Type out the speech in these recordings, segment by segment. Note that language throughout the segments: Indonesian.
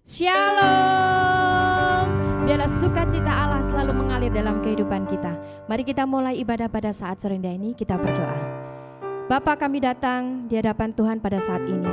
Shalom. Biarlah sukacita Allah selalu mengalir dalam kehidupan kita. Mari kita mulai ibadah pada saat sore ini, kita berdoa. Bapa, kami datang di hadapan Tuhan pada saat ini.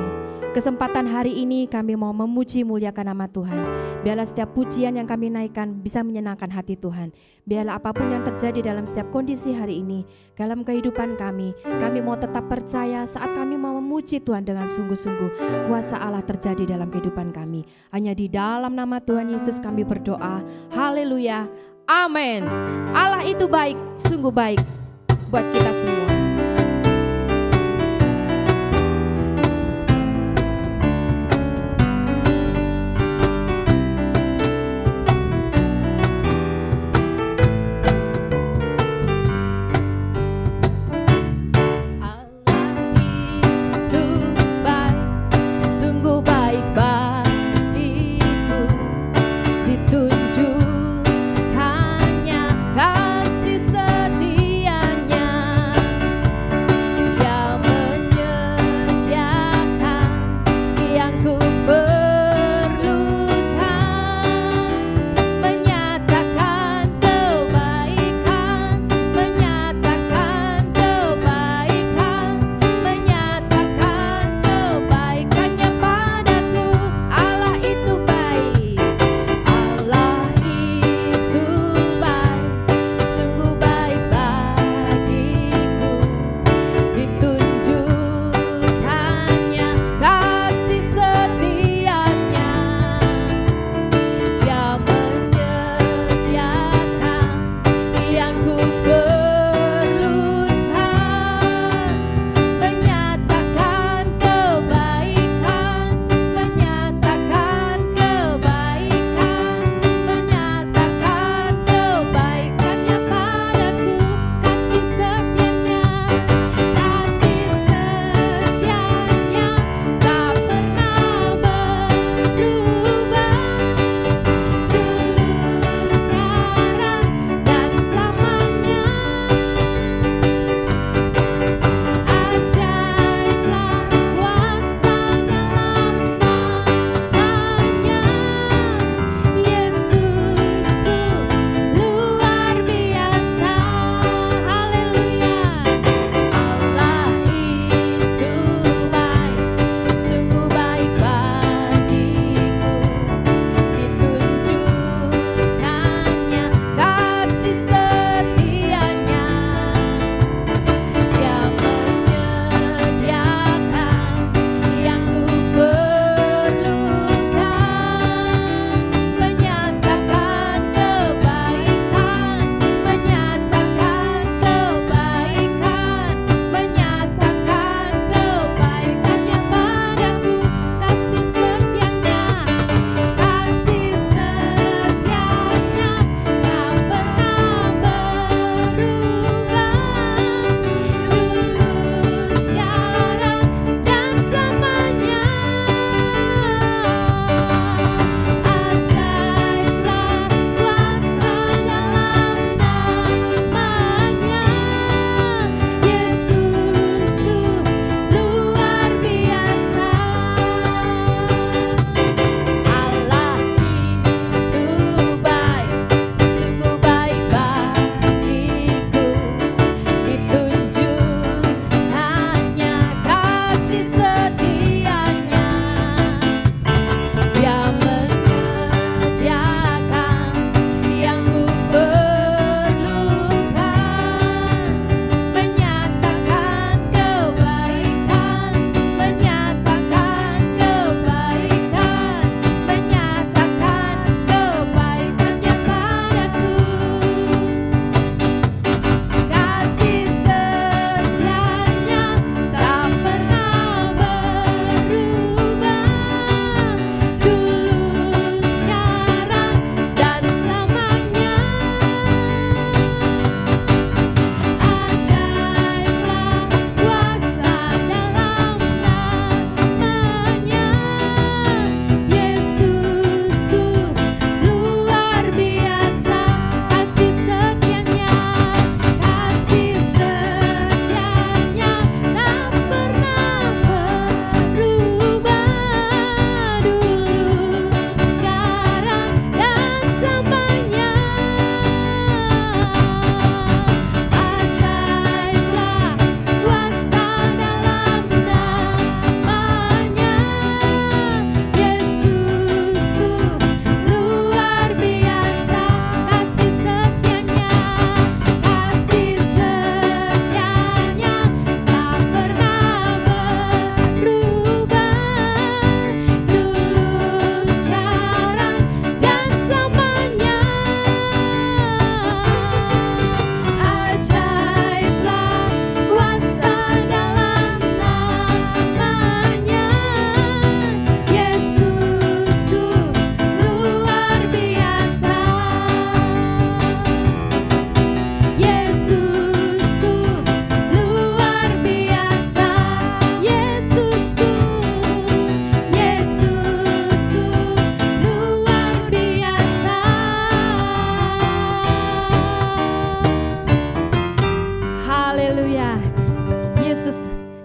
Kesempatan hari ini kami mau memuji muliakan nama Tuhan. Biarlah setiap pujian yang kami naikkan bisa menyenangkan hati Tuhan. Biarlah apapun yang terjadi dalam setiap kondisi hari ini, dalam kehidupan kami mau tetap percaya saat kami mau memuji Tuhan dengan sungguh-sungguh. Kuasa Allah terjadi dalam kehidupan kami. Hanya di dalam nama Tuhan Yesus kami berdoa. Haleluya. Amin. Allah itu baik, sungguh baik buat kita semua.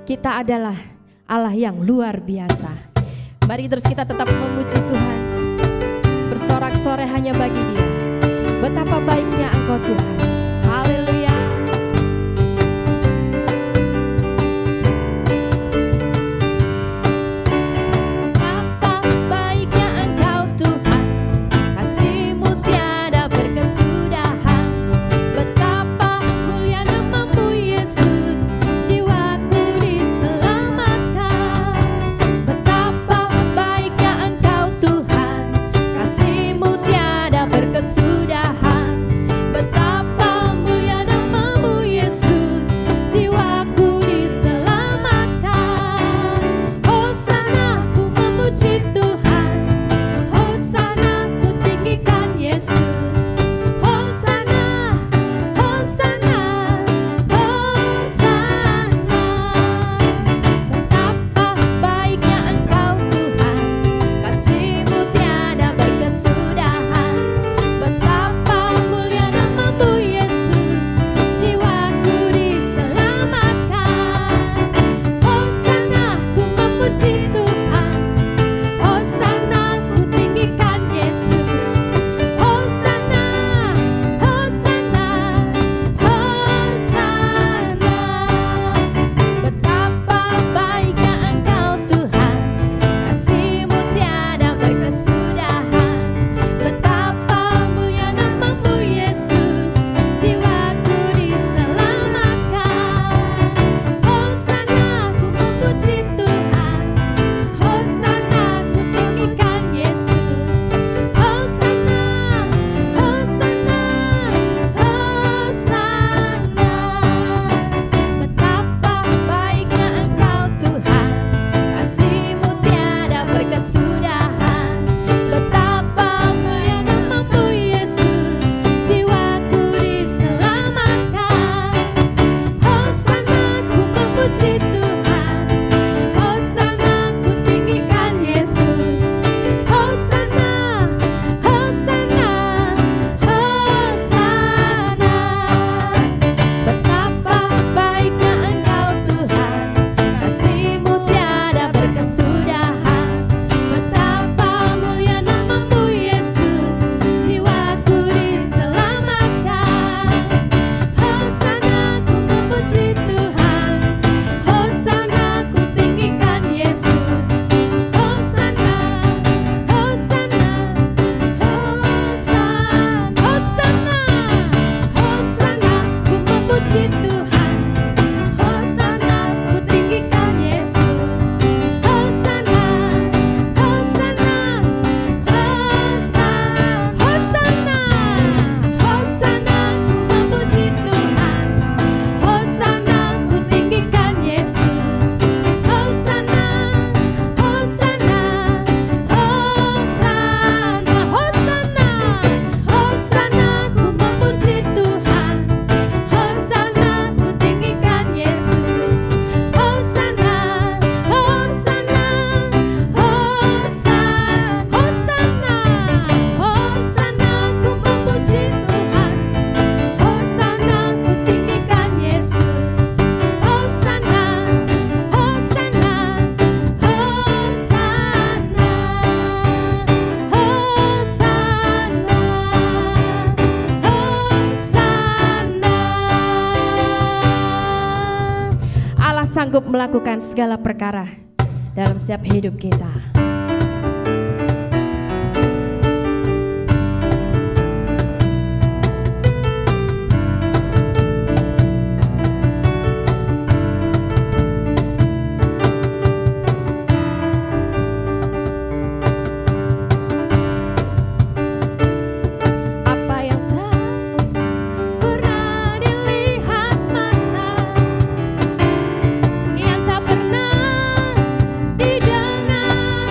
Kita adalah Allah yang luar biasa. Mari terus kita tetap memuji Tuhan. Bersorak-sorai hanya bagi Dia. Betapa baiknya Engkau Tuhan. Haleluya. Sanggup melakukan segala perkara dalam setiap hidup kita. Yang tak pernah didengar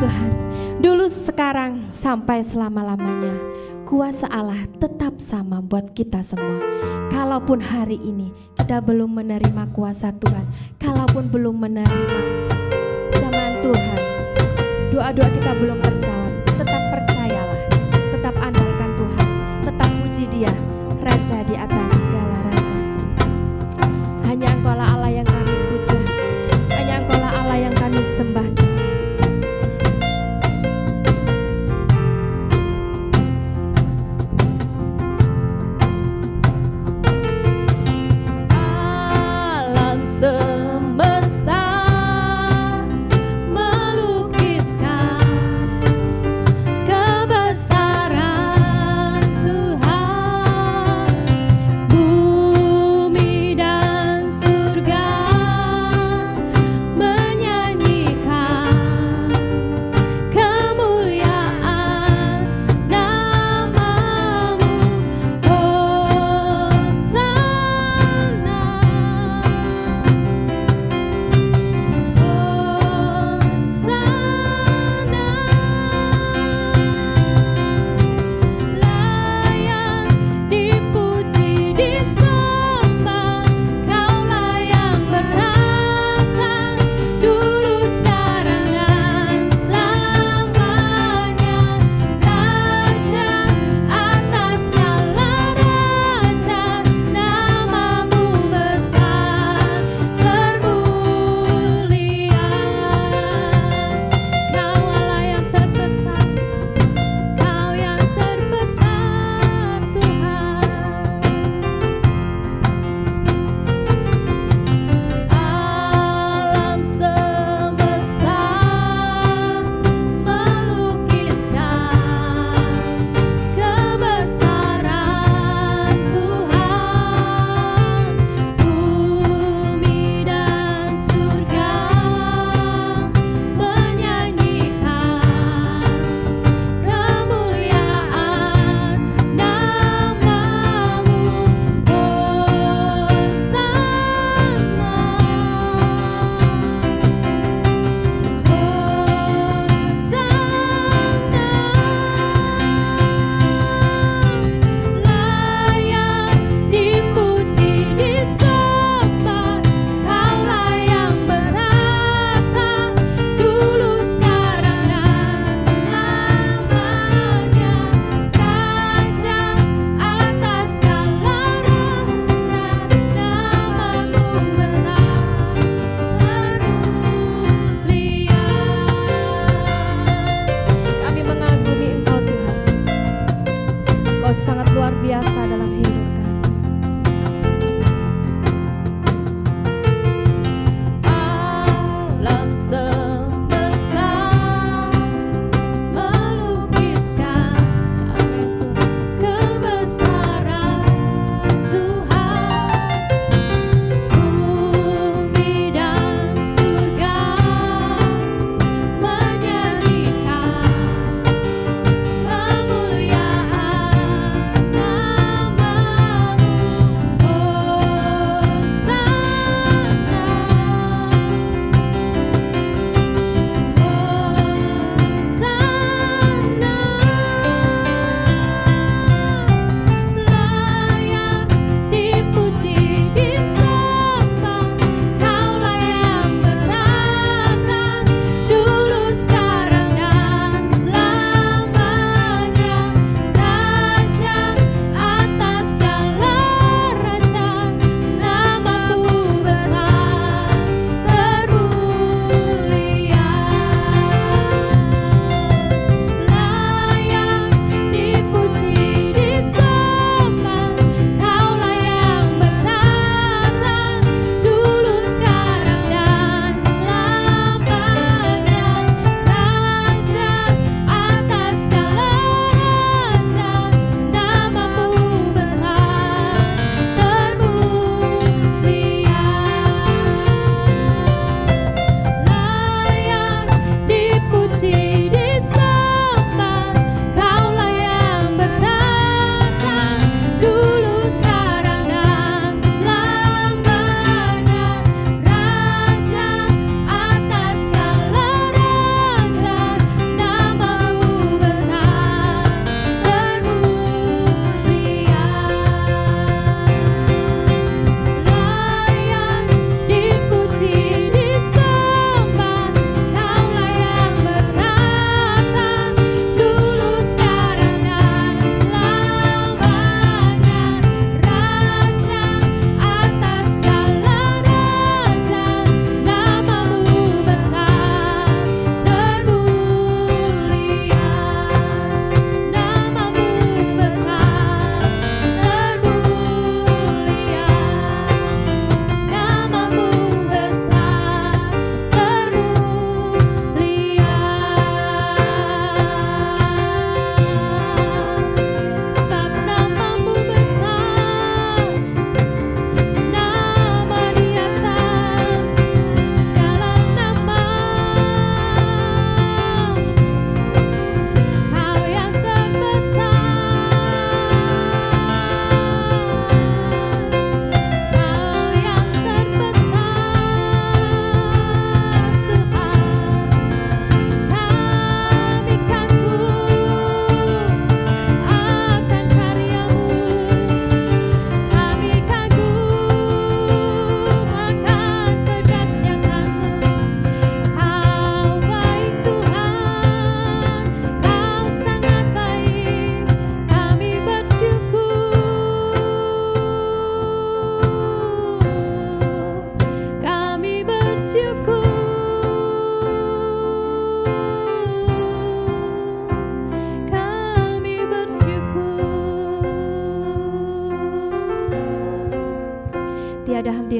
Tuhan, dulu, sekarang, sampai selama-lamanya, kuasa Allah tetap sama buat kita semua. Kalaupun hari ini kita belum menerima kuasa Tuhan, kalaupun belum menerima zaman Tuhan, doa-doa kita belum terjawab, tetap percayalah, tetap andalkan Tuhan, tetap puji Dia, Raja di atas segala raja. Hanya Engkaulah Allah yang kami puja, hanya Engkaulah Allah yang kami sembah. Semesta melukiskan kebesaran Tuhan,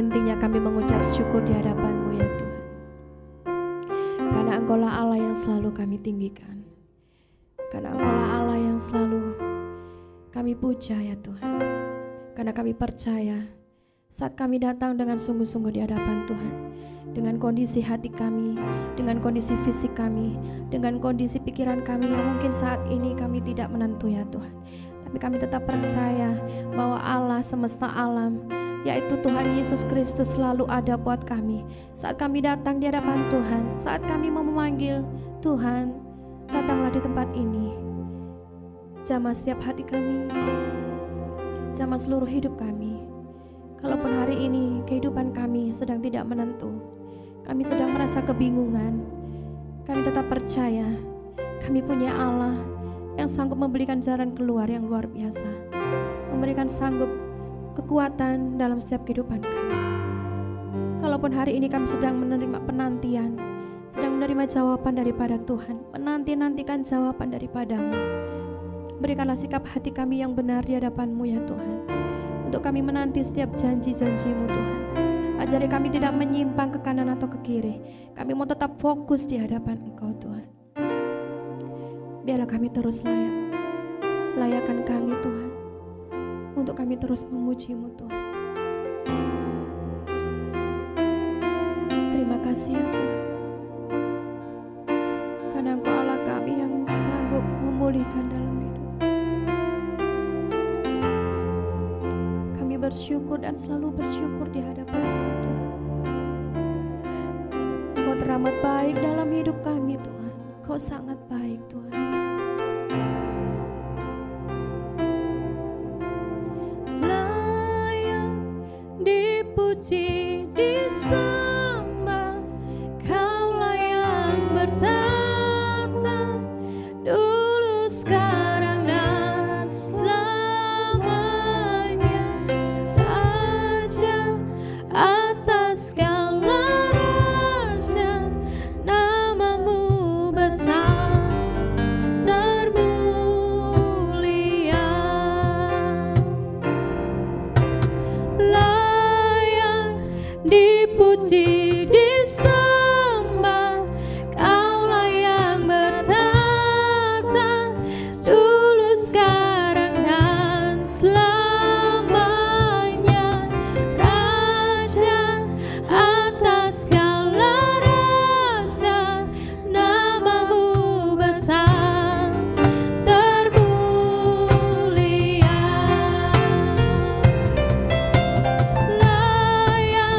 henti-hentinya kami mengucap syukur di hadapan-Mu ya Tuhan. Karena Engkaulah Allah yang selalu kami tinggikan. Karena Engkaulah Allah yang selalu kami puja ya Tuhan. Karena kami percaya saat kami datang dengan sungguh-sungguh di hadapan Tuhan, dengan kondisi hati kami, dengan kondisi fisik kami, dengan kondisi pikiran kami yang mungkin saat ini kami tidak menentu ya Tuhan. Tapi kami tetap percaya bahwa Allah semesta alam, yaitu Tuhan Yesus Kristus, selalu ada buat kami. Saat kami datang di hadapan Tuhan, saat kami mau memanggil Tuhan, datanglah di tempat ini. Jamah setiap hati kami, jamah seluruh hidup kami. Kalaupun hari ini kehidupan kami sedang tidak menentu, kami sedang merasa kebingungan, kami tetap percaya kami punya Allah yang sanggup memberikan jalan keluar yang luar biasa, memberikan sanggup kekuatan dalam setiap kehidupan kami. Kalaupun hari ini kami sedang menerima penantian, sedang menerima jawaban daripada Tuhan, menanti-nantikan jawaban daripada-Mu, berikanlah sikap hati kami yang benar di hadapan-Mu ya Tuhan, untuk kami menanti setiap janji-janji-Mu Tuhan. Ajari kami tidak menyimpang ke kanan atau ke kiri. Kami mau tetap fokus di hadapan Engkau Tuhan. Biarlah kami terus layakkan kami Tuhan, untuk kami terus memuji-Mu Tuhan. Terima kasih ya Tuhan, karena Engkau Allah kami yang sanggup memulihkan dalam hidup. Kami bersyukur dan selalu bersyukur di hadapan-Mu Tuhan. Engkau teramat baik dalam hidup kami Tuhan. Engkau sangat baik Tuhan. Layak dipuji, disembah, Kaulah yang bertata dulu, sekarang, dan selamanya. Raja atas segala raja, nama-Mu besar termulia. Layak dipuji, disembah, Kaulah yang bertata dulu, sekarang, dan selamanya. Raja atas segala raja, nama-Mu besar termulia. Layak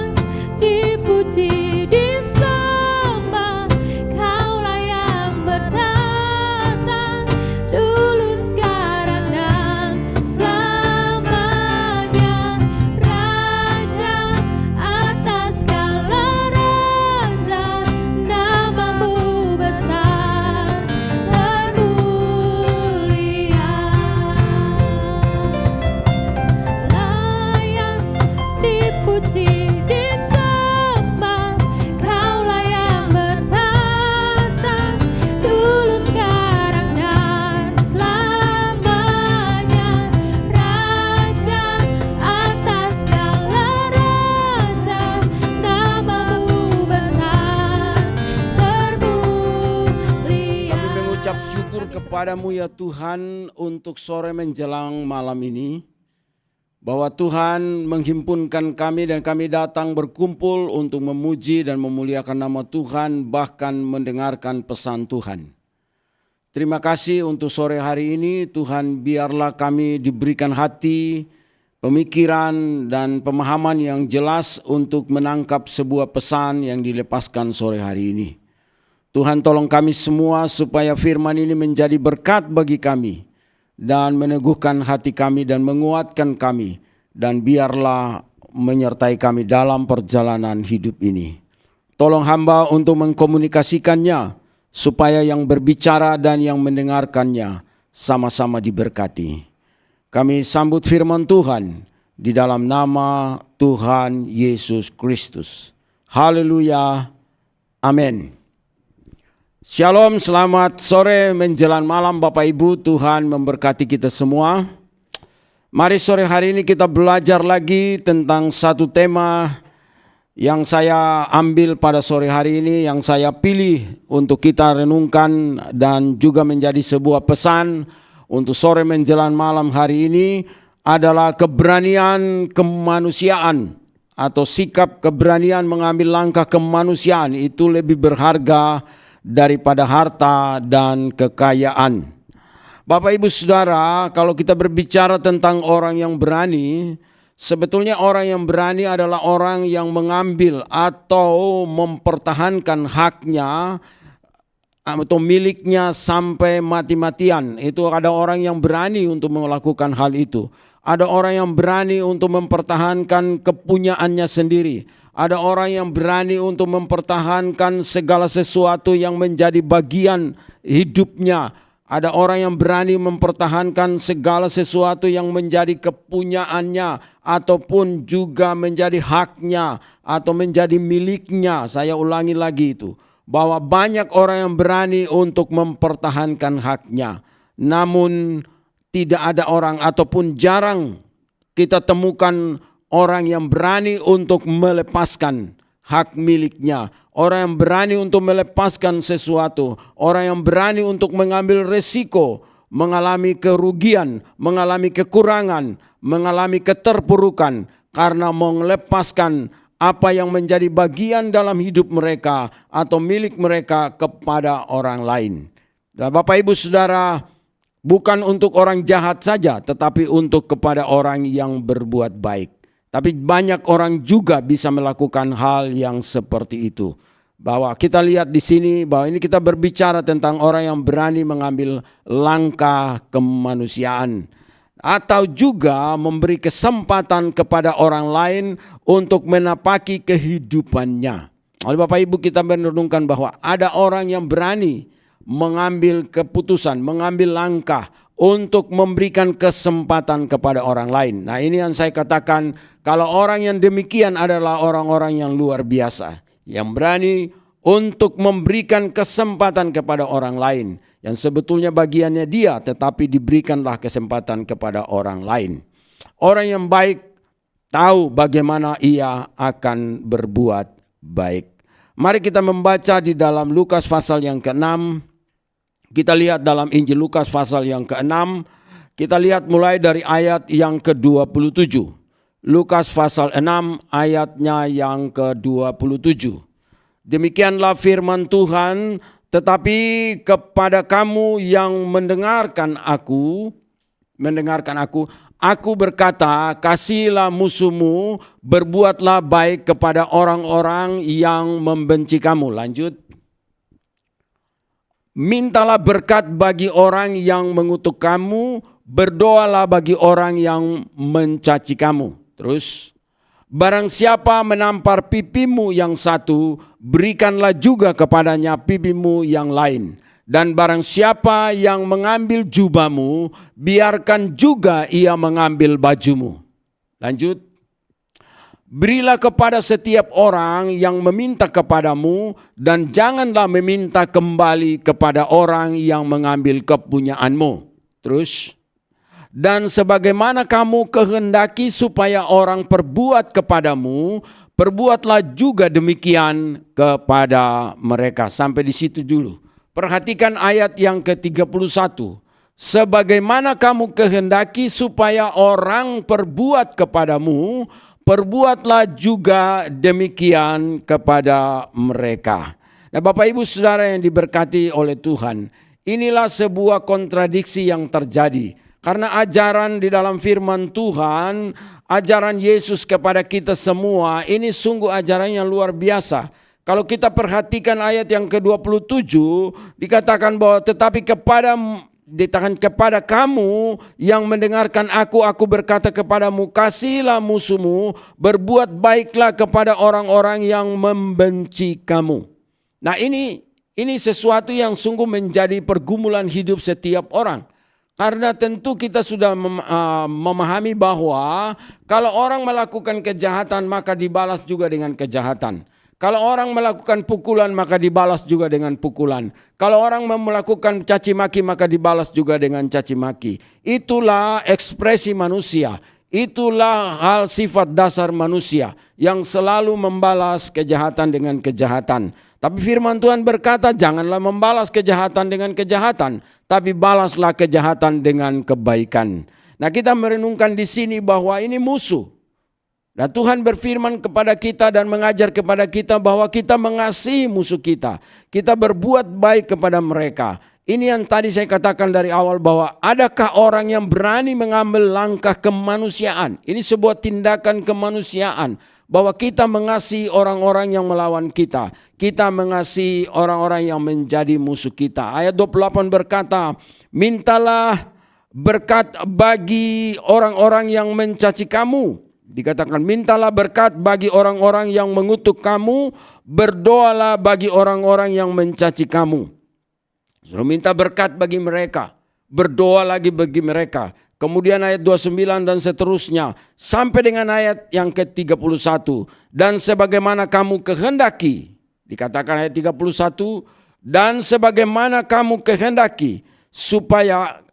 dipuji, disembah, Kaulah yang bertata dulu, sekarang, dan selamanya. Raja atas segala raja, nama-Mu besar termulia. Layak dipuji, disembah, Kaulah yang bertata dulu, sekarang, dan selamanya. Raja atas segala raja, nama-Mu besar termulia. Kami mengucap syukur kepada-Mu ya Tuhan untuk sore menjelang malam ini, bahwa Tuhan menghimpunkan kami dan kami datang berkumpul untuk memuji dan memuliakan nama Tuhan, bahkan mendengarkan pesan Tuhan. Terima kasih untuk sore hari ini Tuhan, biarlah kami diberikan hati, pemikiran dan pemahaman yang jelas untuk menangkap sebuah pesan yang dilepaskan sore hari ini. Tuhan tolong kami semua supaya firman ini menjadi berkat bagi kami dan meneguhkan hati kami dan menguatkan kami, dan biarlah menyertai kami dalam perjalanan hidup ini. Tolong hamba untuk mengkomunikasikannya supaya yang berbicara dan yang mendengarkannya sama-sama diberkati. Kami sambut firman Tuhan di dalam nama Tuhan Yesus Kristus. Haleluya. Amin. Shalom, selamat sore menjelang malam Bapak Ibu. Tuhan memberkati kita semua. Mari sore hari ini kita belajar lagi tentang satu tema yang saya ambil pada sore hari ini, yang saya pilih untuk kita renungkan dan juga menjadi sebuah pesan untuk sore menjelang malam hari ini adalah keberanian kemanusiaan atau sikap keberanian mengambil langkah kemanusiaan itu lebih berharga daripada harta dan kekayaan. Bapak Ibu Saudara, kalau kita berbicara tentang orang yang berani, sebetulnya orang yang berani adalah orang yang mengambil atau mempertahankan haknya atau miliknya sampai mati-matian. Itu ada orang yang berani untuk melakukan hal itu. Ada orang yang berani untuk mempertahankan kepunyaannya sendiri. Ada orang yang berani untuk mempertahankan segala sesuatu yang menjadi bagian hidupnya. Ada orang yang berani mempertahankan segala sesuatu yang menjadi kepunyaannya ataupun juga menjadi haknya atau menjadi miliknya. Saya ulangi lagi itu, bahwa banyak orang yang berani untuk mempertahankan haknya. Namun tidak ada orang ataupun jarang kita temukan orang yang berani untuk melepaskan hak miliknya. Orang yang berani untuk melepaskan sesuatu, orang yang berani untuk mengambil resiko, mengalami kerugian, mengalami kekurangan, mengalami keterpurukan karena melepaskan apa yang menjadi bagian dalam hidup mereka atau milik mereka kepada orang lain. Dan Bapak Ibu Saudara, bukan untuk orang jahat saja, tetapi untuk kepada orang yang berbuat baik. Tapi banyak orang juga bisa melakukan hal yang seperti itu. Bahwa kita lihat di sini bahwa ini kita berbicara tentang orang yang berani mengambil langkah kemanusiaan atau juga memberi kesempatan kepada orang lain untuk menapaki kehidupannya. Oleh Bapak Ibu, kita merenungkan bahwa ada orang yang berani mengambil keputusan, mengambil langkah untuk memberikan kesempatan kepada orang lain. Nah, ini yang saya katakan, kalau orang yang demikian adalah orang-orang yang luar biasa, yang berani untuk memberikan kesempatan kepada orang lain, yang sebetulnya bagiannya dia, tetapi diberikanlah kesempatan kepada orang lain. Orang yang baik tahu bagaimana ia akan berbuat baik. Mari kita membaca di dalam Lukas pasal yang ke-6. Kita lihat dalam Injil Lukas pasal yang ke-6, kita lihat mulai dari ayat yang ke-27. Lukas pasal 6 ayatnya yang ke-27. Demikianlah firman Tuhan, tetapi kepada kamu yang mendengarkan aku, aku berkata, kasihilah musuhmu, berbuatlah baik kepada orang-orang yang membenci kamu. Lanjut. Mintalah berkat bagi orang yang mengutuk kamu, berdoalah bagi orang yang mencaci kamu. Terus, barang siapa menampar pipimu yang satu, berikanlah juga kepadanya pipimu yang lain. Dan barang siapa yang mengambil jubahmu, biarkan juga ia mengambil bajumu. Lanjut. Berilah kepada setiap orang yang meminta kepadamu, dan janganlah meminta kembali kepada orang yang mengambil kepunyaanmu. Terus, dan sebagaimana kamu kehendaki supaya orang perbuat kepadamu, perbuatlah juga demikian kepada mereka. Sampai di situ dulu. Perhatikan ayat yang ke-31. Sebagaimana kamu kehendaki supaya orang perbuat kepadamu, perbuatlah juga demikian kepada mereka. Nah, Bapak Ibu Saudara yang diberkati oleh Tuhan, inilah sebuah kontradiksi yang terjadi. Karena ajaran di dalam firman Tuhan, ajaran Yesus kepada kita semua, ini sungguh ajaran yang luar biasa. Kalau kita perhatikan ayat yang ke-27, dikatakan bahwa tetapi kepada kamu yang mendengarkan aku berkata kepadamu, kasihilah musuhmu, berbuat baiklah kepada orang-orang yang membenci kamu. Nah, ini sesuatu yang sungguh menjadi pergumulan hidup setiap orang. Karena tentu kita sudah memahami bahwa kalau orang melakukan kejahatan maka dibalas juga dengan kejahatan. Kalau orang melakukan pukulan maka dibalas juga dengan pukulan. Kalau orang melakukan caci maki maka dibalas juga dengan caci maki. Itulah ekspresi manusia. Itulah hal sifat dasar manusia yang selalu membalas kejahatan dengan kejahatan. Tapi firman Tuhan berkata, janganlah membalas kejahatan dengan kejahatan, tapi balaslah kejahatan dengan kebaikan. Nah, kita merenungkan di sini bahwa ini musuh. Dan Tuhan berfirman kepada kita dan mengajar kepada kita bahwa kita mengasihi musuh kita. Kita berbuat baik kepada mereka. Ini yang tadi saya katakan dari awal bahwa adakah orang yang berani mengambil langkah kemanusiaan. Ini sebuah tindakan kemanusiaan. Bahwa kita mengasihi orang-orang yang melawan kita. Kita mengasihi orang-orang yang menjadi musuh kita. Ayat 28 berkata, mintalah berkat bagi orang-orang yang mencaci kamu. Dikatakan, mintalah berkat bagi orang-orang yang mengutuk kamu. Berdoalah bagi orang-orang yang mencaci kamu. Suruh minta berkat bagi mereka, berdoa lagi bagi mereka. Kemudian ayat 29 dan seterusnya sampai dengan ayat yang ke-31. Dan sebagaimana kamu kehendaki, dikatakan ayat 31, dan sebagaimana kamu kehendaki supaya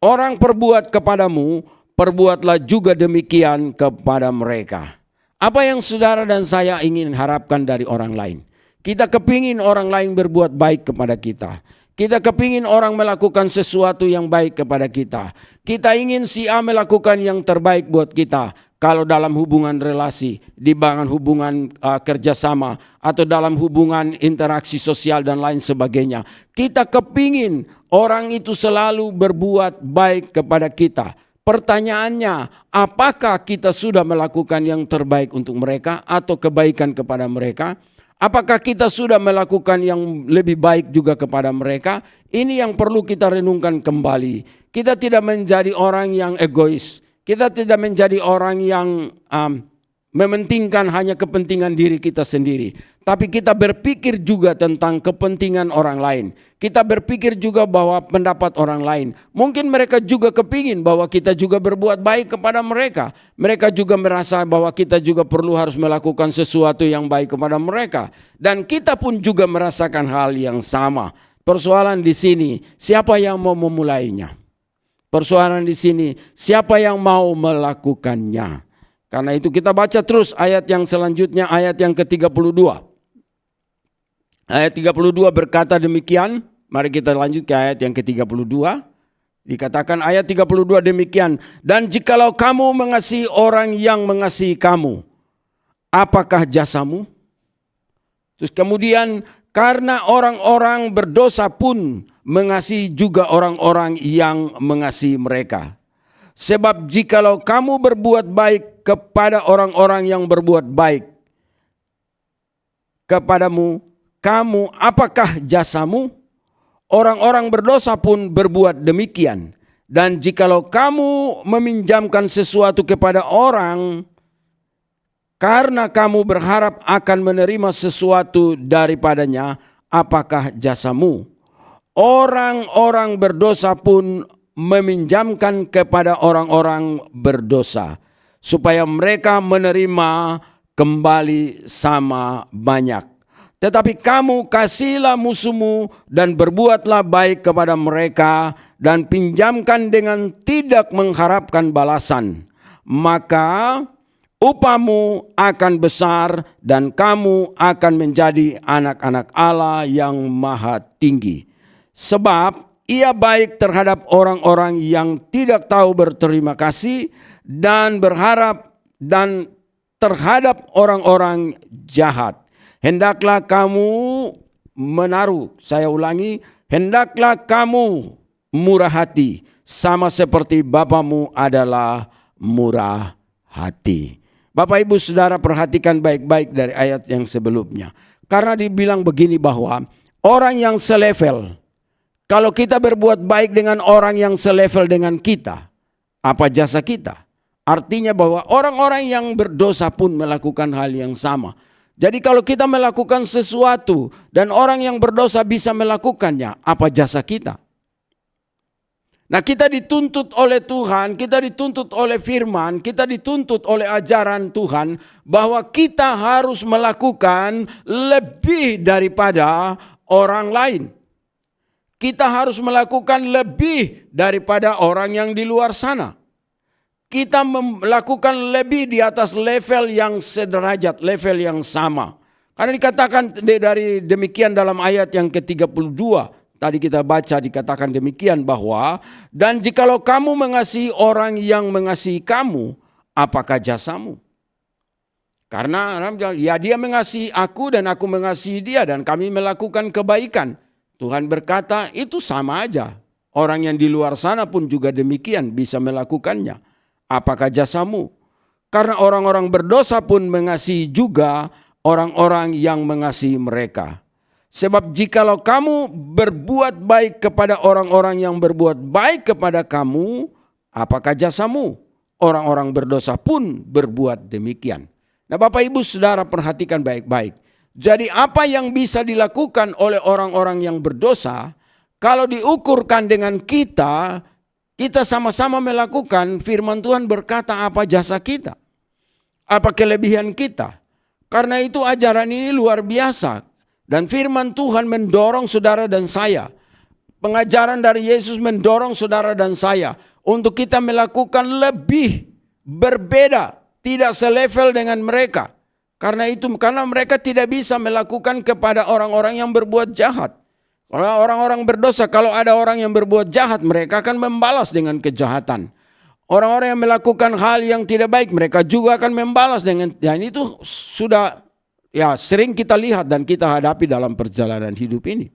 orang perbuat kepadamu, perbuatlah juga demikian kepada mereka. Apa yang saudara dan saya ingin harapkan dari orang lain? Kita kepingin orang lain berbuat baik kepada kita. Kita kepingin orang melakukan sesuatu yang baik kepada kita. Kita ingin si A melakukan yang terbaik buat kita. Kalau dalam hubungan relasi, di dalam hubungan kerjasama, atau dalam hubungan interaksi sosial dan lain sebagainya. Kita kepingin orang itu selalu berbuat baik kepada kita. Pertanyaannya, apakah kita sudah melakukan yang terbaik untuk mereka atau kebaikan kepada mereka? Apakah kita sudah melakukan yang lebih baik juga kepada mereka? Ini yang perlu kita renungkan kembali. Kita tidak menjadi orang yang egois. Kita tidak menjadi orang yang mementingkan hanya kepentingan diri kita sendiri. Tapi kita berpikir juga tentang kepentingan orang lain. Kita berpikir juga bahwa pendapat orang lain. Mungkin mereka juga kepingin bahwa kita juga berbuat baik kepada mereka. Mereka juga merasa bahwa kita juga perlu harus melakukan sesuatu yang baik kepada mereka. Dan kita pun juga merasakan hal yang sama. Persoalan di sini, siapa yang mau memulainya? Persoalan di sini, siapa yang mau melakukannya? Karena itu kita baca terus ayat yang selanjutnya, ayat yang ke-32. Ayat 32 berkata demikian. Mari kita lanjut ke ayat yang ke-32. Dikatakan ayat 32 demikian. Dan jikalau kamu mengasihi orang yang mengasihi kamu, apakah jasamu? Terus kemudian, karena orang-orang berdosa pun mengasihi juga orang-orang yang mengasihi mereka. Sebab jikalau kamu berbuat baik kepada orang-orang yang berbuat baik kepadamu, kamu apakah jasamu? Orang-orang berdosa pun berbuat demikian. Dan jikalau kamu meminjamkan sesuatu kepada orang, karena kamu berharap akan menerima sesuatu daripadanya, apakah jasamu? Orang-orang berdosa pun meminjamkan kepada orang-orang berdosa, supaya mereka menerima kembali sama banyak. Tetapi kamu kasihilah musuhmu dan berbuatlah baik kepada mereka dan pinjamkan dengan tidak mengharapkan balasan. Maka upahmu akan besar dan kamu akan menjadi anak-anak Allah yang maha tinggi. Sebab ia baik terhadap orang-orang yang tidak tahu berterima kasih dan berharap dan terhadap orang-orang jahat. Hendaklah kamu menaruh, saya ulangi, hendaklah kamu murah hati sama seperti Bapamu adalah murah hati. Bapak Ibu Saudara perhatikan baik-baik dari ayat yang sebelumnya. Karena dibilang begini bahwa orang yang selevel, kalau kita berbuat baik dengan orang yang selevel dengan kita, apa jasa kita? Artinya bahwa orang-orang yang berdosa pun melakukan hal yang sama. Jadi kalau kita melakukan sesuatu dan orang yang berdosa bisa melakukannya, apa jasa kita? Nah, kita dituntut oleh Tuhan, kita dituntut oleh firman, kita dituntut oleh ajaran Tuhan bahwa kita harus melakukan lebih daripada orang lain. Kita harus melakukan lebih daripada orang yang di luar sana. kita melakukan lebih di atas level yang sederajat, level yang sama. Karena dikatakan dari demikian dalam ayat yang ke-32, tadi kita baca dikatakan demikian bahwa, dan jikalau kamu mengasihi orang yang mengasihi kamu, apakah jasamu? Karena ya dia mengasihi aku dan aku mengasihi dia dan kami melakukan kebaikan. Tuhan berkata itu sama aja. Orang yang di luar sana pun juga demikian bisa melakukannya. Apakah jasamu? Karena orang-orang berdosa pun mengasihi juga orang-orang yang mengasihi mereka. Sebab jikalau kamu berbuat baik kepada orang-orang yang berbuat baik kepada kamu, apakah jasamu? Orang-orang berdosa pun berbuat demikian. Nah Bapak Ibu Saudara perhatikan baik-baik. Jadi apa yang bisa dilakukan oleh orang-orang yang berdosa, kalau diukurkan dengan kita sama-sama melakukan, firman Tuhan berkata apa jasa kita, apa kelebihan kita. Karena itu ajaran ini luar biasa. Dan firman Tuhan mendorong saudara dan saya. Pengajaran dari Yesus mendorong saudara dan saya untuk kita melakukan lebih berbeda. Tidak selevel dengan mereka. Karena mereka tidak bisa melakukan kepada orang-orang yang berbuat jahat. Kalau orang-orang berdosa, kalau ada orang yang berbuat jahat, mereka akan membalas dengan kejahatan. Orang-orang yang melakukan hal yang tidak baik, mereka juga akan membalas dengan, dan itu sudah sering kita lihat dan kita hadapi dalam perjalanan hidup ini.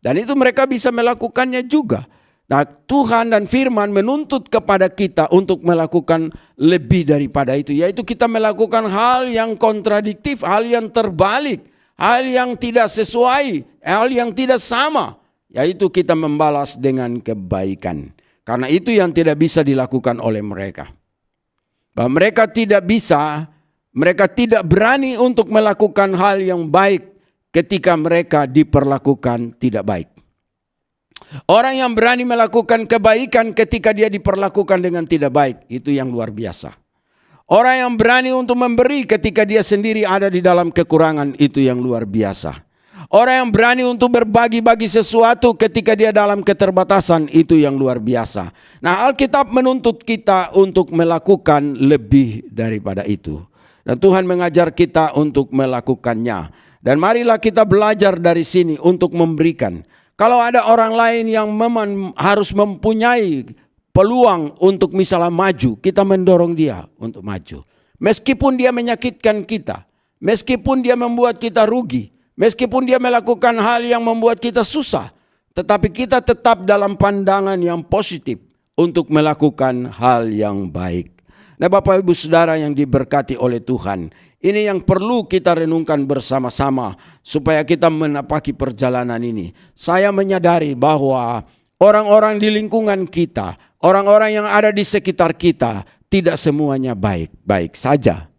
Dan itu mereka bisa melakukannya juga. Nah, Tuhan dan firman menuntut kepada kita untuk melakukan lebih daripada itu. Yaitu kita melakukan hal yang kontradiktif, hal yang terbalik, hal yang tidak sesuai, hal yang tidak sama. Yaitu kita membalas dengan kebaikan. Karena itu yang tidak bisa dilakukan oleh mereka. Bahwa mereka tidak bisa, mereka tidak berani untuk melakukan hal yang baik ketika mereka diperlakukan tidak baik. Orang yang berani melakukan kebaikan ketika dia diperlakukan dengan tidak baik, itu yang luar biasa. Orang yang berani untuk memberi ketika dia sendiri ada di dalam kekurangan, itu yang luar biasa. Orang yang berani untuk berbagi-bagi sesuatu ketika dia dalam keterbatasan, itu yang luar biasa. Nah, Alkitab menuntut kita untuk melakukan lebih daripada itu. Dan Tuhan mengajar kita untuk melakukannya. Dan marilah kita belajar dari sini untuk memberikan. Kalau ada orang lain yang memang harus mempunyai peluang untuk misalnya maju, kita mendorong dia untuk maju. Meskipun dia menyakitkan kita, meskipun dia membuat kita rugi, meskipun dia melakukan hal yang membuat kita susah, tetapi kita tetap dalam pandangan yang positif untuk melakukan hal yang baik. Nah Bapak Ibu Saudara yang diberkati oleh Tuhan, ini yang perlu kita renungkan bersama-sama supaya kita menapaki perjalanan ini. Saya menyadari bahwa orang-orang di lingkungan kita, orang-orang yang ada di sekitar kita, tidak semuanya baik-baik saja.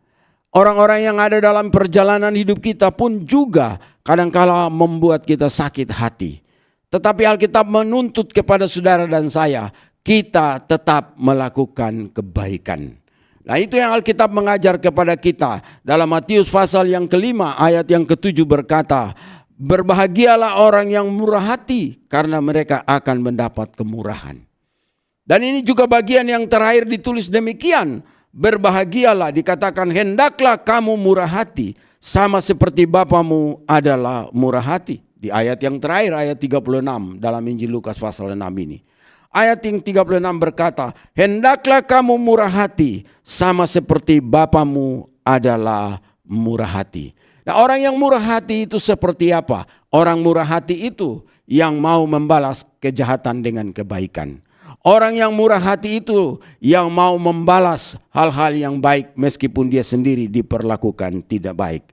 Orang-orang yang ada dalam perjalanan hidup kita pun juga kadang-kala membuat kita sakit hati. Tetapi Alkitab menuntut kepada saudara dan saya, kita tetap melakukan kebaikan. Nah itu yang Alkitab mengajar kepada kita. Dalam Matius pasal yang ke-5 ayat yang ke-7 berkata, berbahagialah orang yang murah hati karena mereka akan mendapat kemurahan. Dan ini juga bagian yang terakhir ditulis demikian. Berbahagialah, dikatakan hendaklah kamu murah hati sama seperti Bapamu adalah murah hati. Di ayat yang terakhir ayat 36 dalam Injil Lukas pasal 6 ini. Ayat yang 36 berkata, hendaklah kamu murah hati sama seperti Bapamu adalah murah hati. Nah orang yang murah hati itu seperti apa? Orang murah hati itu yang mau membalas kejahatan dengan kebaikan. Orang yang murah hati itu yang mau membalas hal-hal yang baik meskipun dia sendiri diperlakukan tidak baik.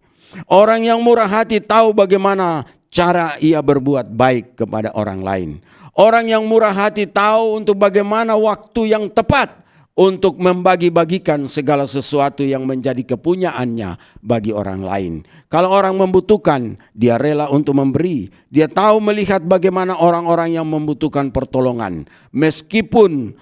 Orang yang murah hati tahu bagaimana cara ia berbuat baik kepada orang lain. Orang yang murah hati tahu untuk bagaimana waktu yang tepat untuk membagi-bagikan segala sesuatu yang menjadi kepunyaannya bagi orang lain. Kalau orang membutuhkan, dia rela untuk memberi. Dia tahu melihat bagaimana orang-orang yang membutuhkan pertolongan. Meskipun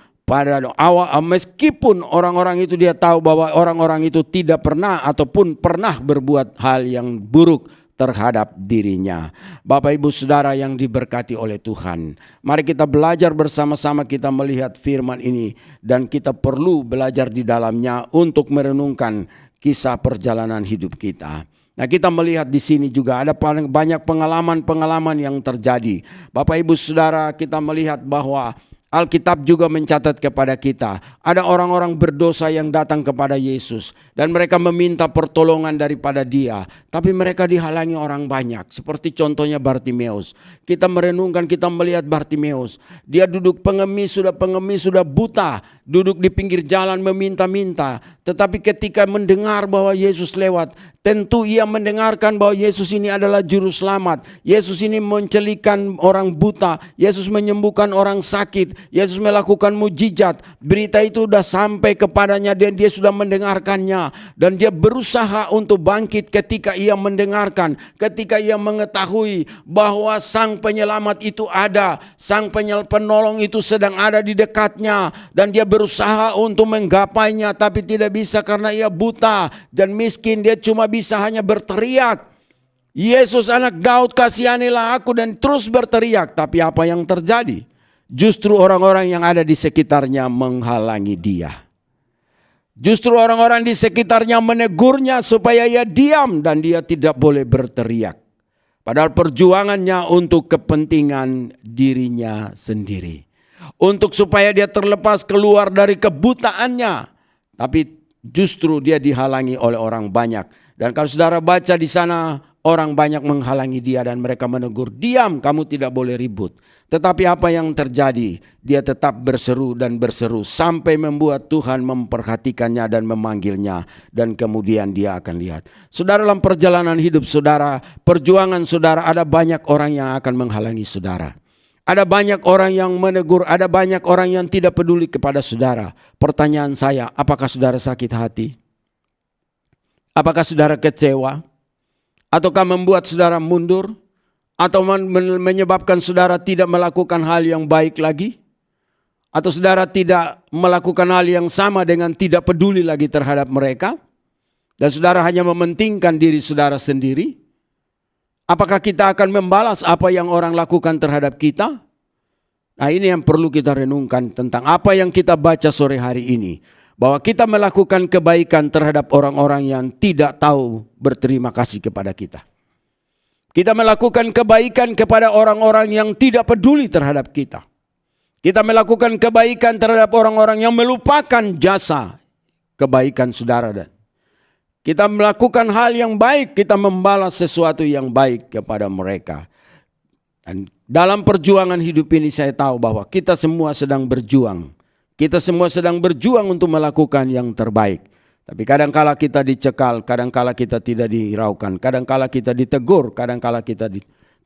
orang-orang itu dia tahu bahwa orang-orang itu tidak pernah ataupun pernah berbuat hal yang buruk terhadap dirinya. Bapak Ibu Saudara yang diberkati oleh Tuhan, mari kita belajar bersama-sama, kita melihat firman ini dan kita perlu belajar di dalamnya untuk merenungkan kisah perjalanan hidup kita. Nah, kita melihat di sini juga ada banyak pengalaman-pengalaman yang terjadi. Bapak Ibu Saudara, kita melihat bahwa Alkitab juga mencatat kepada kita, ada orang-orang berdosa yang datang kepada Yesus dan mereka meminta pertolongan daripada Dia, tapi mereka dihalangi orang banyak. Seperti contohnya Bartimeus. Kita merenungkan, kita melihat Bartimeus. Dia duduk pengemis sudah buta, duduk di pinggir jalan meminta-minta. Tetapi ketika mendengar bahwa Yesus lewat, tentu ia mendengarkan bahwa Yesus ini adalah juru selamat. Yesus ini mencelikan orang buta, Yesus menyembuhkan orang sakit, Yesus melakukan mujizat. Berita itu sudah sampai kepadanya dan dia sudah mendengarkannya. Dan dia berusaha untuk bangkit ketika ia mendengarkan, ketika ia mengetahui bahwa sang penyelamat itu ada, sang penolong itu sedang ada di dekatnya. Dan dia berusaha untuk menggapainya, tapi tidak bisa karena ia buta dan miskin. Dia cuma bisa hanya berteriak, Yesus anak Daud, kasihanilah aku, dan terus berteriak. Tapi apa yang terjadi? Justru orang-orang yang ada di sekitarnya menghalangi dia. Justru orang-orang di sekitarnya menegurnya supaya ia diam dan dia tidak boleh berteriak. Padahal perjuangannya untuk kepentingan dirinya sendiri. Untuk supaya dia terlepas keluar dari kebutaannya. Tapi justru dia dihalangi oleh orang banyak. Dan kalau saudara baca di sana, orang banyak menghalangi dia dan mereka menegur, diam, kamu tidak boleh ribut. Tetapi apa yang terjadi? Dia tetap berseru dan berseru sampai membuat Tuhan memperhatikannya dan memanggilnya. Dan kemudian dia akan lihat. Saudara, dalam perjalanan hidup saudara, perjuangan saudara, ada banyak orang yang akan menghalangi saudara. Ada banyak orang yang menegur, ada banyak orang yang tidak peduli kepada saudara. Pertanyaan saya, apakah saudara sakit hati? Apakah saudara kecewa? Ataukah membuat saudara mundur? Atau menyebabkan saudara tidak melakukan hal yang baik lagi? Atau saudara tidak melakukan hal yang sama dengan tidak peduli lagi terhadap mereka? Dan saudara hanya mementingkan diri saudara sendiri? Apakah kita akan membalas apa yang orang lakukan terhadap kita? Nah, ini yang perlu kita renungkan tentang apa yang kita baca sore hari ini. Bahwa kita melakukan kebaikan terhadap orang-orang yang tidak tahu berterima kasih kepada kita. Kita melakukan kebaikan kepada orang-orang yang tidak peduli terhadap kita. Kita melakukan kebaikan terhadap orang-orang yang melupakan jasa kebaikan saudara. Dan kita melakukan hal yang baik, kita membalas sesuatu yang baik kepada mereka. Dan dalam perjuangan hidup ini saya tahu bahwa kita semua sedang berjuang. Kita semua sedang berjuang untuk melakukan yang terbaik. Tapi kadangkala kita dicekal, kadangkala kita tidak dihiraukan, kadangkala kita ditegur, kadangkala kita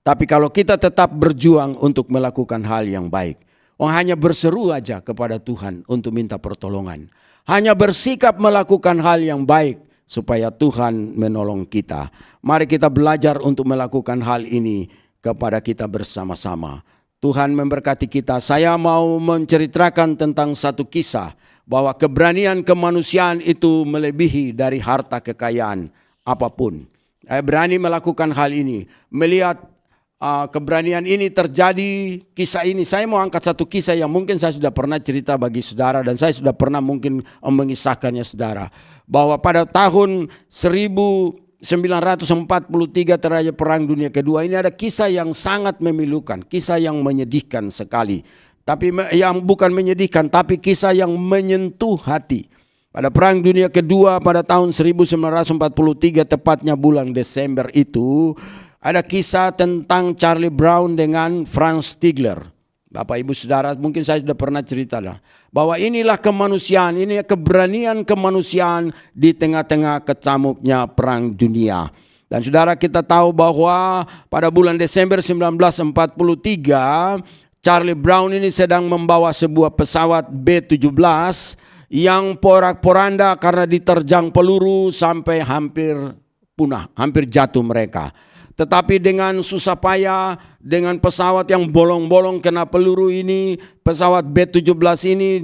Tapi kalau kita tetap berjuang untuk melakukan hal yang baik, hanya berseru aja kepada Tuhan untuk minta pertolongan. Hanya bersikap melakukan hal yang baik supaya Tuhan menolong kita. Mari kita belajar untuk melakukan hal ini kepada kita bersama-sama. Tuhan memberkati kita. Saya mau menceritakan tentang satu kisah bahwa keberanian kemanusiaan itu melebihi dari harta kekayaan apapun. Saya berani melakukan hal ini. Melihat keberanian ini terjadi, kisah ini. Saya mau angkat satu kisah yang mungkin saya sudah pernah cerita bagi saudara dan saya sudah pernah mungkin mengisahkannya saudara. Bahwa pada tahun 1943 terjadi Perang Dunia Kedua, ini ada kisah yang sangat memilukan, kisah yang menyedihkan sekali. Tapi yang bukan menyedihkan, tapi kisah yang menyentuh hati. Pada Perang Dunia Kedua pada tahun 1943, tepatnya bulan Desember itu, ada kisah tentang Charlie Brown dengan Franz Stigler. Bapak Ibu Saudara, mungkin saya sudah pernah cerita lah, bahwa inilah kemanusiaan, ini keberanian kemanusiaan di tengah-tengah kecamuknya Perang Dunia. Dan saudara, kita tahu bahwa pada bulan Desember 1943, Charlie Brown ini sedang membawa sebuah pesawat B-17 yang porak-poranda karena diterjang peluru sampai hampir punah, hampir jatuh mereka. Tetapi dengan susah payah, dengan pesawat yang bolong-bolong kena peluru ini, pesawat B-17 ini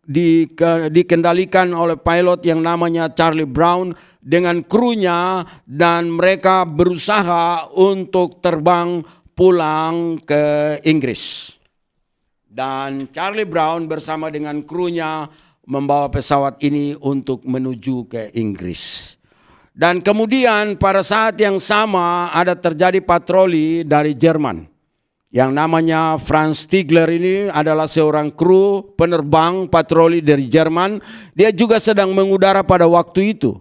dikendalikan oleh pilot yang namanya Charlie Brown dengan krunya, dan mereka berusaha untuk terbang pulang ke Inggris. Dan Charlie Brown bersama dengan krunya membawa pesawat ini untuk menuju ke Inggris. Dan kemudian pada saat yang sama ada terjadi patroli dari Jerman. Yang namanya Franz Stigler ini adalah seorang kru penerbang patroli dari Jerman. Dia juga sedang mengudara pada waktu itu.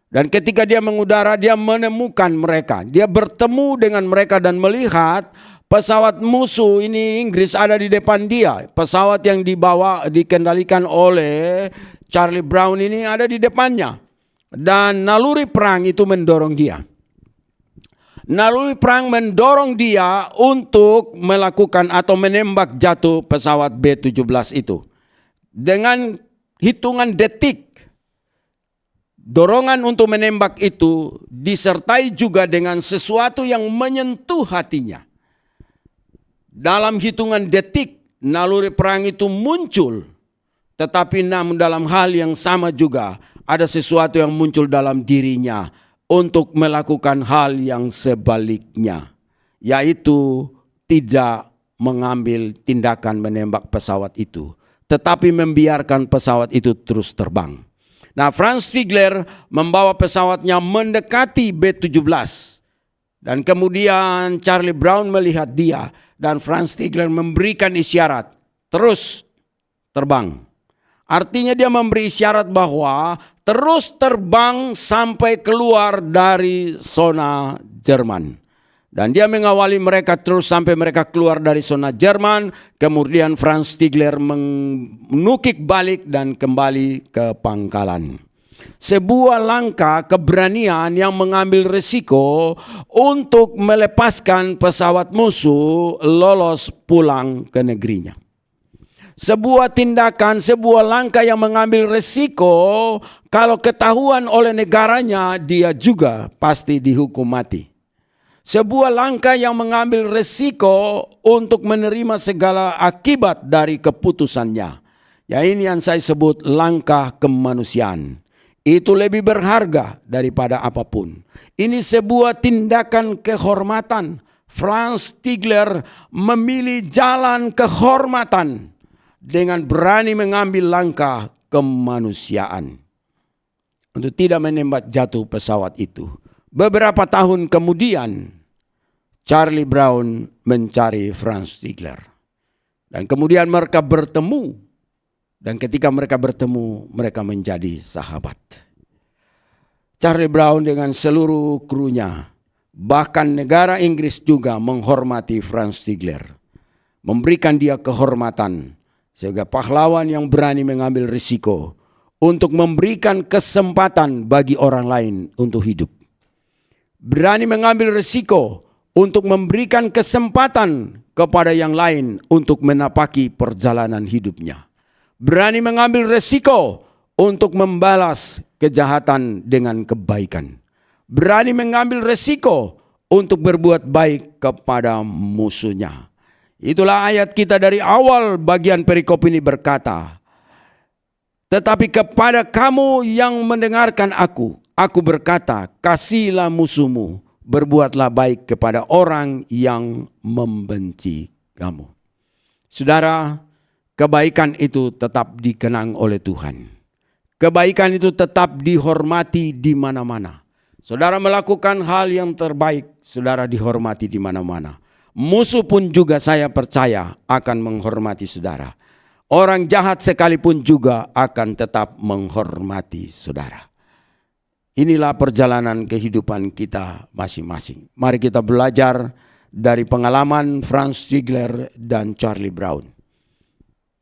Dan ketika dia mengudara, dia menemukan mereka. Dia bertemu dengan mereka dan melihat pesawat musuh ini Inggris ada di depan dia. Pesawat yang dikendalikan oleh Charlie Brown ini ada di depannya. Dan naluri perang itu mendorong dia. Naluri perang mendorong dia untuk melakukan atau menembak jatuh pesawat B-17 itu. Dengan hitungan detik, dorongan untuk menembak itu disertai juga dengan sesuatu yang menyentuh hatinya. Dalam hitungan detik, naluri perang itu muncul. Tetapi namun dalam hal yang sama juga, ada sesuatu yang muncul dalam dirinya untuk melakukan hal yang sebaliknya, yaitu tidak mengambil tindakan menembak pesawat itu, tetapi membiarkan pesawat itu terus terbang. Nah, Franz Stigler membawa pesawatnya mendekati B-17, dan kemudian Charlie Brown melihat dia, dan Franz Stigler memberikan isyarat, terus terbang. Artinya dia memberi isyarat bahwa terus terbang sampai keluar dari zona Jerman. Dan dia mengawali mereka terus sampai mereka keluar dari zona Jerman. Kemudian Franz Stigler menukik balik dan kembali ke pangkalan. Sebuah langkah keberanian yang mengambil risiko untuk melepaskan pesawat musuh lolos pulang ke negerinya. Sebuah tindakan, sebuah langkah yang mengambil resiko, kalau ketahuan oleh negaranya, dia juga pasti dihukum mati. Sebuah langkah yang mengambil resiko untuk menerima segala akibat dari keputusannya. Ya, ini yang saya sebut langkah kemanusiaan. Itu lebih berharga daripada apapun. Ini sebuah tindakan kehormatan. Franz Stigler memilih jalan kehormatan dengan berani mengambil langkah kemanusiaan untuk tidak menembak jatuh pesawat itu. Beberapa tahun kemudian, Charlie Brown mencari Franz Stigler. Dan kemudian mereka bertemu. Dan ketika mereka bertemu, mereka menjadi sahabat. Charlie Brown dengan seluruh krunya, bahkan negara Inggris juga menghormati Franz Stigler. Memberikan dia kehormatan. Sehingga pahlawan yang berani mengambil risiko untuk memberikan kesempatan bagi orang lain untuk hidup. Berani mengambil risiko untuk memberikan kesempatan kepada yang lain untuk menapaki perjalanan hidupnya. Berani mengambil risiko untuk membalas kejahatan dengan kebaikan. Berani mengambil risiko untuk berbuat baik kepada musuhnya. Itulah ayat kita dari awal bagian perikop ini berkata, tetapi kepada kamu yang mendengarkan aku berkata, kasihilah musuhmu, berbuatlah baik kepada orang yang membenci kamu. Saudara, kebaikan itu tetap dikenang oleh Tuhan. Kebaikan itu tetap dihormati di mana-mana. Saudara melakukan hal yang terbaik, saudara dihormati di mana-mana. Musuh pun juga saya percaya akan menghormati saudara. Orang jahat sekalipun juga akan tetap menghormati saudara. Inilah perjalanan kehidupan kita masing-masing. Mari kita belajar dari pengalaman Franz Stigler dan Charlie Brown.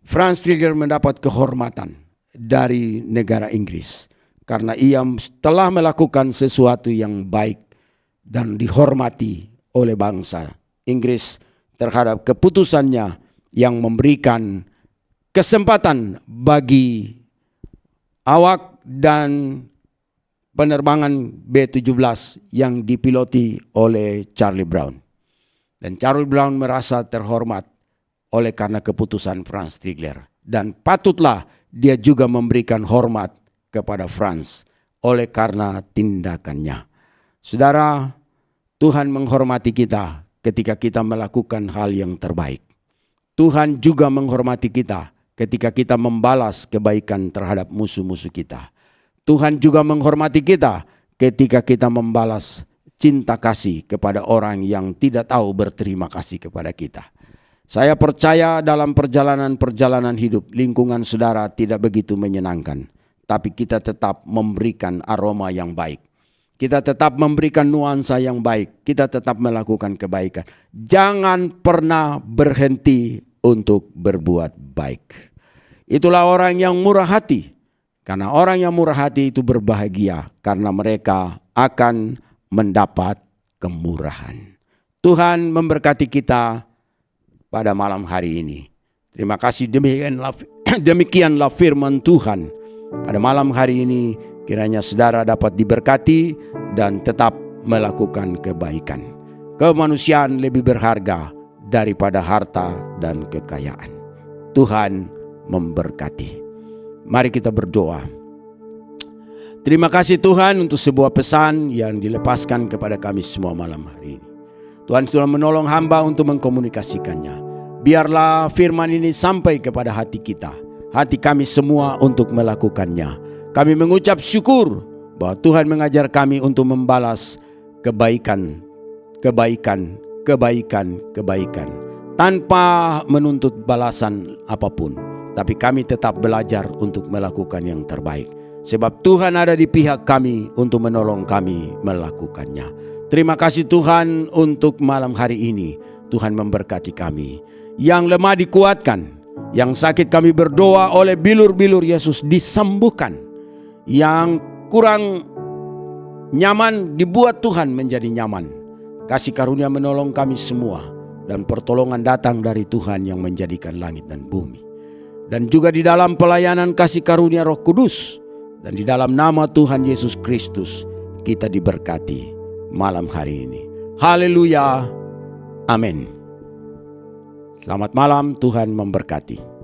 Franz Stigler mendapat kehormatan dari negara Inggris karena ia telah melakukan sesuatu yang baik dan dihormati oleh bangsa Inggris terhadap keputusannya yang memberikan kesempatan bagi awak dan penerbangan B-17 yang dipiloti oleh Charlie Brown. Dan Charlie Brown merasa terhormat oleh karena keputusan Franz Stigler. Dan patutlah dia juga memberikan hormat kepada Frans oleh karena tindakannya. Saudara, Tuhan menghormati kita ketika kita melakukan hal yang terbaik. Tuhan juga menghormati kita ketika kita membalas kebaikan terhadap musuh-musuh kita. Tuhan juga menghormati kita ketika kita membalas cinta kasih kepada orang yang tidak tahu berterima kasih kepada kita. Saya percaya dalam perjalanan-perjalanan hidup, lingkungan saudara tidak begitu menyenangkan. Tapi kita tetap memberikan aroma yang baik. Kita tetap memberikan nuansa yang baik. Kita tetap melakukan kebaikan. Jangan pernah berhenti untuk berbuat baik. Itulah orang yang murah hati. Karena orang yang murah hati itu berbahagia. Karena mereka akan mendapat kemurahan. Tuhan memberkati kita pada malam hari ini. Terima kasih, demikianlah firman Tuhan. Pada malam hari ini kiranya saudara dapat diberkati dan tetap melakukan kebaikan. Kemanusiaan lebih berharga daripada harta dan kekayaan. Tuhan memberkati. Mari kita berdoa. Terima kasih Tuhan untuk sebuah pesan yang dilepaskan kepada kami semua malam hari ini. Tuhan sudah menolong hamba untuk mengkomunikasikannya. Biarlah firman ini sampai kepada hati kita, hati kami semua untuk melakukannya. Kami mengucap syukur bahwa Tuhan mengajar kami untuk membalas kebaikan, tanpa menuntut balasan apapun. Tapi kami tetap belajar untuk melakukan yang terbaik. Sebab Tuhan ada di pihak kami untuk menolong kami melakukannya. Terima kasih Tuhan untuk malam hari ini. Tuhan memberkati kami. Yang lemah dikuatkan. Yang sakit kami berdoa oleh bilur-bilur Yesus disembuhkan. Yang kurang nyaman dibuat Tuhan menjadi nyaman. Kasih karunia menolong kami semua. Dan pertolongan datang dari Tuhan yang menjadikan langit dan bumi. Dan juga di dalam pelayanan kasih karunia Roh Kudus. Dan di dalam nama Tuhan Yesus Kristus kita diberkati malam hari ini. Haleluya. Amin. Selamat malam, Tuhan memberkati.